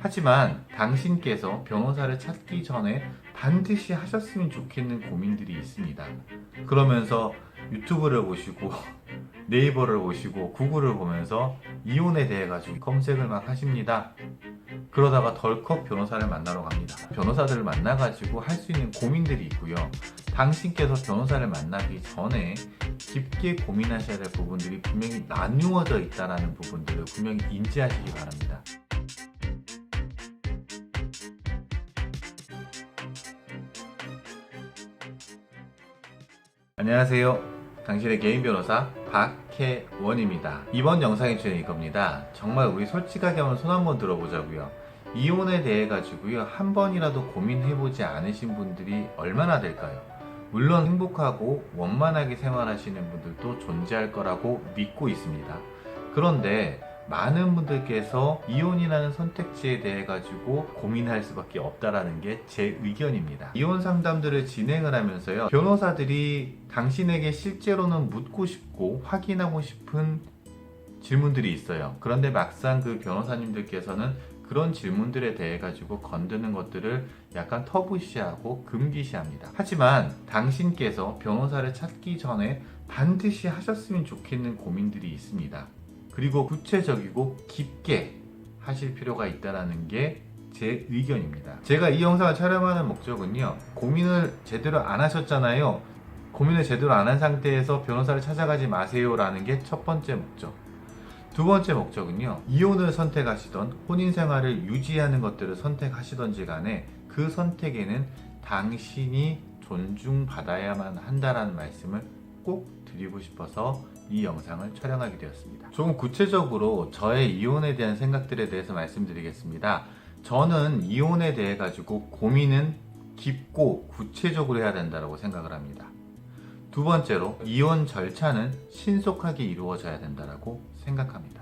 하지만 당신께서 변호사를 찾기 전에 반드시 하셨으면 좋겠는 고민들이 있습니다. 그러면서 유튜브를 보시고 네이버를 보시고 구글을 보면서 이혼에 대해 가지고 검색을 막 하십니다. 그러다가 덜컥 변호사를 만나러 갑니다. 변호사들을 만나가지고 할 수 있는 고민들이 있고요. 당신께서 변호사를 만나기 전에 깊게 고민하셔야 될 부분들이 분명히 나누어져 있다는 부분들을 분명히 인지하시기 바랍니다. 안녕하세요. 당신의 개인 변호사 박혜원입니다. 이번 영상의 주제는 이겁니다. 정말 우리 솔직하게 한번 손 한번 들어보자고요. 이혼에 대해 가지고요, 한 번이라도 고민해보지 않으신 분들이 얼마나 될까요? 물론 행복하고 원만하게 생활하시는 분들도 존재할 거라고 믿고 있습니다. 그런데 많은 분들께서 이혼이라는 선택지에 대해 가지고 고민할 수밖에 없다라는 게 제 의견입니다. 이혼 상담들을 진행을 하면서요, 변호사들이 당신에게 실제로는 묻고 싶고 확인하고 싶은 질문들이 있어요. 그런데 막상 그 변호사님들께서는 그런 질문들에 대해 가지고 건드는 것들을 약간 터부시하고 금기시합니다. 하지만 당신께서 변호사를 찾기 전에 반드시 하셨으면 좋겠는 고민들이 있습니다. 그리고 구체적이고 깊게 하실 필요가 있다는 게 제 의견입니다. 제가 이 영상을 촬영하는 목적은요, 고민을 제대로 안 하셨잖아요. 고민을 제대로 안 한 상태에서 변호사를 찾아가지 마세요 라는 게 첫 번째 목적. 두 번째 목적은요, 이혼을 선택하시던 혼인 생활을 유지하는 것들을 선택하시던지 간에 그 선택에는 당신이 존중받아야만 한다라는 말씀을 꼭 드리고 싶어서 이 영상을 촬영하게 되었습니다. 조금 구체적으로 저의 이혼에 대한 생각들에 대해서 말씀드리겠습니다. 저는 이혼에 대해 가지고 고민은 깊고 구체적으로 해야 된다고 생각을 합니다. 두 번째로, 이혼 절차는 신속하게 이루어져야 된다고 생각합니다.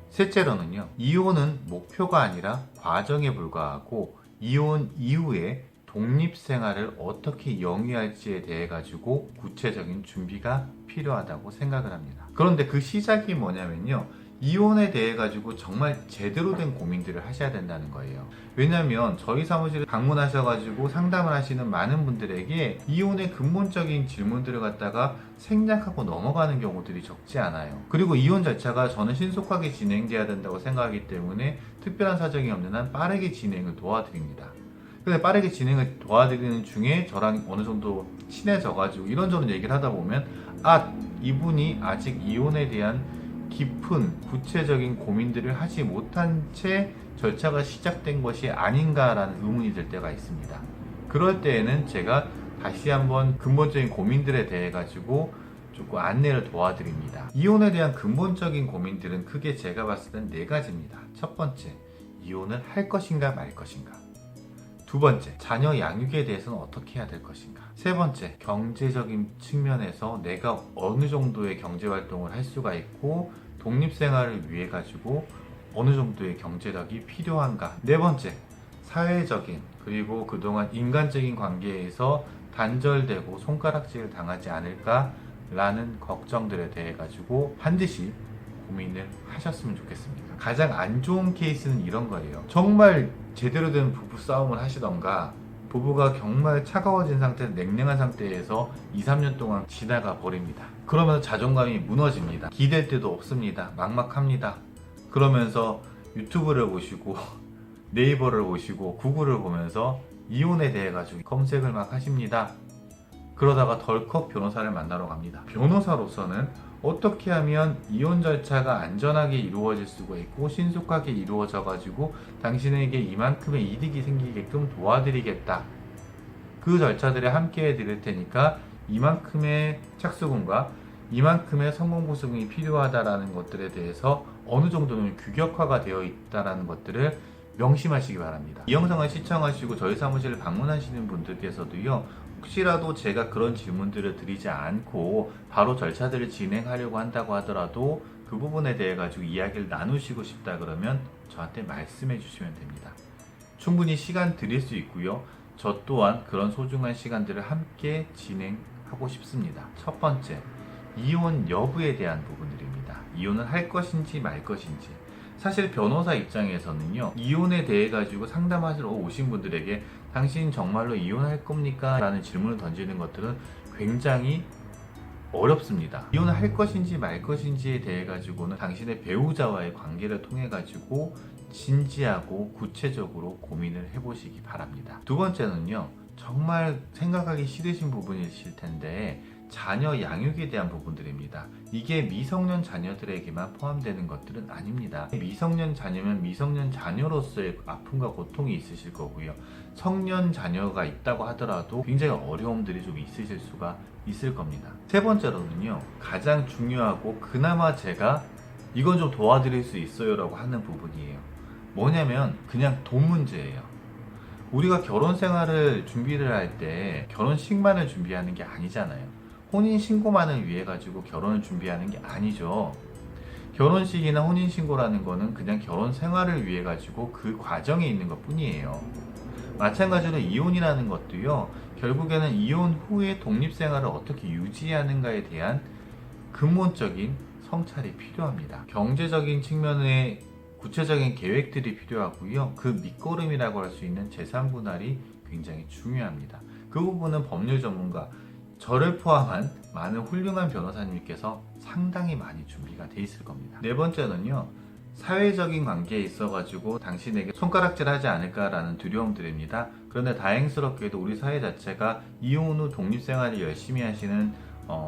셋째로는요, 이혼은 목표가 아니라 과정에 불과하고 이혼 이후에 독립생활을 어떻게 영위할지에 대해 가지고 구체적인 준비가 필요하다고 생각을 합니다. 그런데 그 시작이 뭐냐면요, 이혼에 대해 가지고 정말 제대로 된 고민들을 하셔야 된다는 거예요. 왜냐면 저희 사무실에 방문하셔가지고 상담을 하시는 많은 분들에게 이혼의 근본적인 질문들을 갖다가 생략하고 넘어가는 경우들이 적지 않아요. 그리고 이혼 절차가 저는 신속하게 진행돼야 된다고 생각하기 때문에 특별한 사정이 없는 한 빠르게 진행을 도와드립니다. 근데 빠르게 진행을 도와드리는 중에 저랑 어느 정도 친해져가지고 이런저런 얘기를 하다 보면, 이분이 아직 이혼에 대한 깊은 구체적인 고민들을 하지 못한 채 절차가 시작된 것이 아닌가라는 의문이 들 때가 있습니다. 그럴 때에는 제가 다시 한번 근본적인 고민들에 대해 가지고 조금 안내를 도와드립니다. 이혼에 대한 근본적인 고민들은 크게 제가 봤을 땐 네 가지입니다. 첫 번째, 이혼을 할 것인가 말 것인가. 두 번째, 자녀 양육에 대해서는 어떻게 해야 될 것인가. 세 번째, 경제적인 측면에서 내가 어느 정도의 경제활동을 할 수가 있고 독립생활을 위해 가지고 어느 정도의 경제력이 필요한가. 네 번째, 사회적인 그리고 그동안 인간적인 관계에서 단절되고 손가락질을 당하지 않을까 라는 걱정들에 대해 가지고 반드시 고민을 하셨으면 좋겠습니다. 가장 안 좋은 케이스는 이런 거예요. 정말 제대로 된 부부 싸움을 하시던가 부부가 정말 차가워진 상태, 냉랭한 상태에서 2, 3년 동안 지나가 버립니다. 그러면서 자존감이 무너집니다. 기댈 데도 없습니다. 막막합니다. 그러면서 유튜브를 보시고 네이버를 보시고 구글을 보면서 이혼에 대해 가지고 검색을 막 하십니다. 그러다가 덜컥 변호사를 만나러 갑니다. 변호사로서는 어떻게 하면 이혼 절차가 안전하게 이루어질 수가 있고 신속하게 이루어져 가지고 당신에게 이만큼의 이득이 생기게끔 도와드리겠다. 그 절차들에 함께 해드릴 테니까 이만큼의 착수금과 이만큼의 성공보수금이 필요하다라는 것들에 대해서 어느 정도는 규격화가 되어 있다라는 것들을 명심하시기 바랍니다. 이 영상을 시청하시고 저희 사무실을 방문하시는 분들께서도요, 혹시라도 제가 그런 질문들을 드리지 않고 바로 절차들을 진행하려고 한다고 하더라도 그 부분에 대해 가지고 이야기를 나누시고 싶다 그러면 저한테 말씀해 주시면 됩니다. 충분히 시간 드릴 수 있고요. 저 또한 그런 소중한 시간들을 함께 진행하고 싶습니다. 첫 번째, 이혼 여부에 대한 부분들입니다. 이혼을 할 것인지 말 것인지. 사실 변호사 입장에서는요, 이혼에 대해 가지고 상담하시러 오신 분들에게 당신 정말로 이혼할 겁니까? 라는 질문을 던지는 것들은 굉장히 어렵습니다. 이혼을 할 것인지 말 것인지에 대해 가지고는 당신의 배우자와의 관계를 통해 가지고 진지하고 구체적으로 고민을 해보시기 바랍니다. 두 번째는요, 정말 생각하기 싫으신 부분이실 텐데 자녀 양육에 대한 부분들입니다. 이게 미성년 자녀들에게만 포함되는 것들은 아닙니다. 미성년 자녀면 미성년 자녀로서의 아픔과 고통이 있으실 거고요. 성년 자녀가 있다고 하더라도 굉장히 어려움들이 좀 있으실 수가 있을 겁니다. 세 번째로는요, 가장 중요하고 그나마 제가 이건 좀 도와드릴 수 있어요 라고 하는 부분이에요. 뭐냐면 그냥 돈 문제예요. 우리가 결혼 생활을 준비를 할 때 결혼식만을 준비하는 게 아니잖아요. 혼인신고만을 위해 가지고 결혼을 준비하는 게 아니죠. 결혼식이나 혼인신고라는 거는 그냥 결혼 생활을 위해 가지고 그 과정에 있는 것 뿐이에요. 마찬가지로 이혼이라는 것도요, 결국에는 이혼 후에 독립생활을 어떻게 유지하는가에 대한 근본적인 성찰이 필요합니다. 경제적인 측면의 구체적인 계획들이 필요하고요. 그 밑거름이라고 할 수 있는 재산 분할이 굉장히 중요합니다. 그 부분은 법률 전문가, 저를 포함한 많은 훌륭한 변호사님께서 상당히 많이 준비가 돼 있을 겁니다. 네 번째는요, 사회적인 관계에 있어가지고 당신에게 손가락질 하지 않을까라는 두려움들입니다. 그런데 다행스럽게도 우리 사회 자체가 이혼 후 독립생활을 열심히 하시는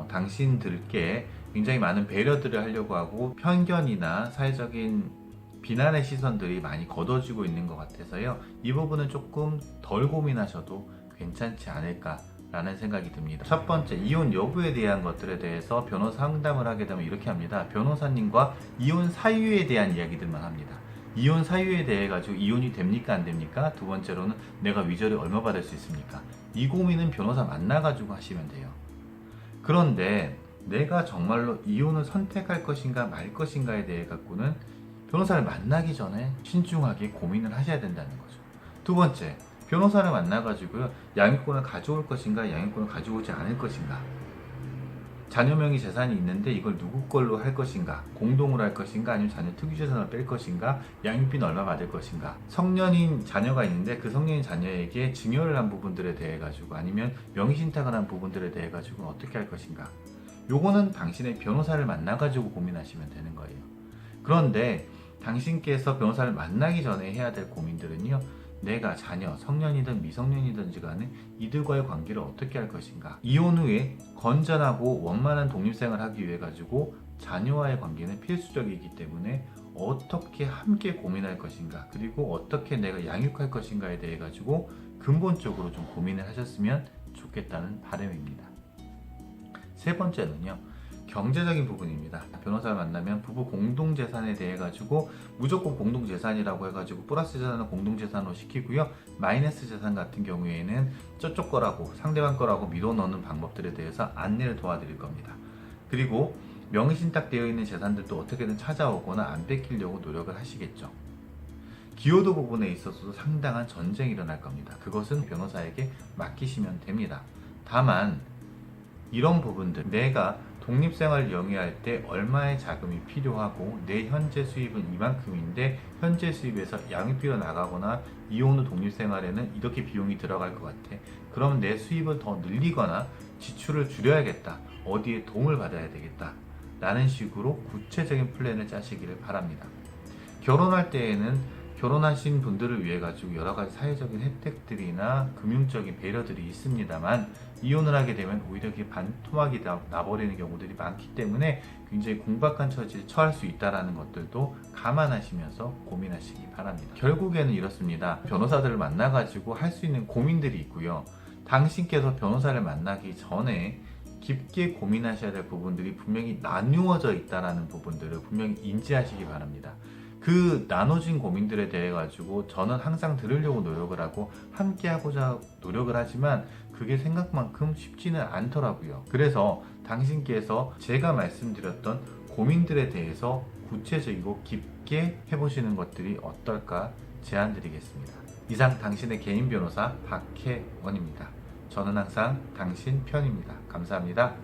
당신들께 굉장히 많은 배려들을 하려고 하고 편견이나 사회적인 비난의 시선들이 많이 걷어지고 있는 것 같아서요, 이 부분은 조금 덜 고민하셔도 괜찮지 않을까 라는 생각이 듭니다. 첫 번째, 이혼 여부에 대한 것들에 대해서 변호사 상담을 하게 되면 이렇게 합니다. 변호사님과 이혼 사유에 대한 이야기들만 합니다. 이혼 사유에 대해 가지고 이혼이 됩니까 안 됩니까? 두 번째로는 내가 위자료 얼마 받을 수 있습니까? 이 고민은 변호사 만나가지고 하시면 돼요. 그런데 내가 정말로 이혼을 선택할 것인가 말 것인가에 대해 갖고는 변호사를 만나기 전에 신중하게 고민을 하셔야 된다는 거죠. 두 번째, 변호사를 만나가지고요, 양육권을 가져올 것인가 양육권을 가져오지 않을 것인가, 자녀 명의 재산이 있는데 이걸 누구 걸로 할 것인가, 공동으로 할 것인가, 아니면 자녀 특유재산을 뺄 것인가, 양육비는 얼마 받을 것인가, 성년인 자녀가 있는데 그 성년인 자녀에게 증여를 한 부분들에 대해 가지고 아니면 명의신탁을 한 부분들에 대해 가지고 어떻게 할 것인가, 요거는 당신의 변호사를 만나가지고 고민하시면 되는 거예요. 그런데 당신께서 변호사를 만나기 전에 해야 될 고민들은요, 내가 자녀, 성년이든 미성년이든지 간에 이들과의 관계를 어떻게 할 것인가, 이혼 후에 건전하고 원만한 독립생활을 하기 위해 가지고 자녀와의 관계는 필수적이기 때문에 어떻게 함께 고민할 것인가, 그리고 어떻게 내가 양육할 것인가에 대해 가지고 근본적으로 좀 고민을 하셨으면 좋겠다는 바람입니다. 세 번째는요, 경제적인 부분입니다. 변호사를 만나면 부부 공동재산에 대해 가지고 무조건 공동재산이라고 해가지고 플러스 재산은 공동재산으로 시키고요, 마이너스 재산 같은 경우에는 저쪽 거라고 상대방 거라고 밀어 넣는 방법들에 대해서 안내를 도와드릴 겁니다. 그리고 명의신탁 되어 있는 재산들도 어떻게든 찾아오거나 안 뺏기려고 노력을 하시겠죠. 기여도 부분에 있어서도 상당한 전쟁이 일어날 겁니다. 그것은 변호사에게 맡기시면 됩니다. 다만 이런 부분들, 내가 독립생활을 영위할 때 얼마의 자금이 필요하고 내 현재 수입은 이만큼인데 현재 수입에서 양육비가 나가거나 이혼 후 독립생활에는 이렇게 비용이 들어갈 것 같아. 그럼 내 수입을 더 늘리거나 지출을 줄여야겠다. 어디에 도움을 받아야 되겠다. 라는 식으로 구체적인 플랜을 짜시기를 바랍니다. 결혼할 때에는 결혼하신 분들을 위해 가지고 여러 가지 사회적인 혜택들이나 금융적인 배려들이 있습니다만, 이혼을 하게 되면 오히려 이게 반토막이 나버리는 경우들이 많기 때문에 굉장히 공박한 처지에 처할 수 있다는 것들도 감안하시면서 고민하시기 바랍니다. 결국에는 이렇습니다. 변호사들을 만나가지고 할 수 있는 고민들이 있고요, 당신께서 변호사를 만나기 전에 깊게 고민하셔야 될 부분들이 분명히 나누어져 있다는 부분들을 분명히 인지하시기 바랍니다. 그 나눠진 고민들에 대해 가지고 저는 항상 들으려고 노력을 하고 함께 하고자 노력을 하지만 그게 생각만큼 쉽지는 않더라고요. 그래서 당신께서 제가 말씀드렸던 고민들에 대해서 구체적이고 깊게 해보시는 것들이 어떨까 제안드리겠습니다. 이상 당신의 개인 변호사 박혜원입니다. 저는 항상 당신 편입니다. 감사합니다.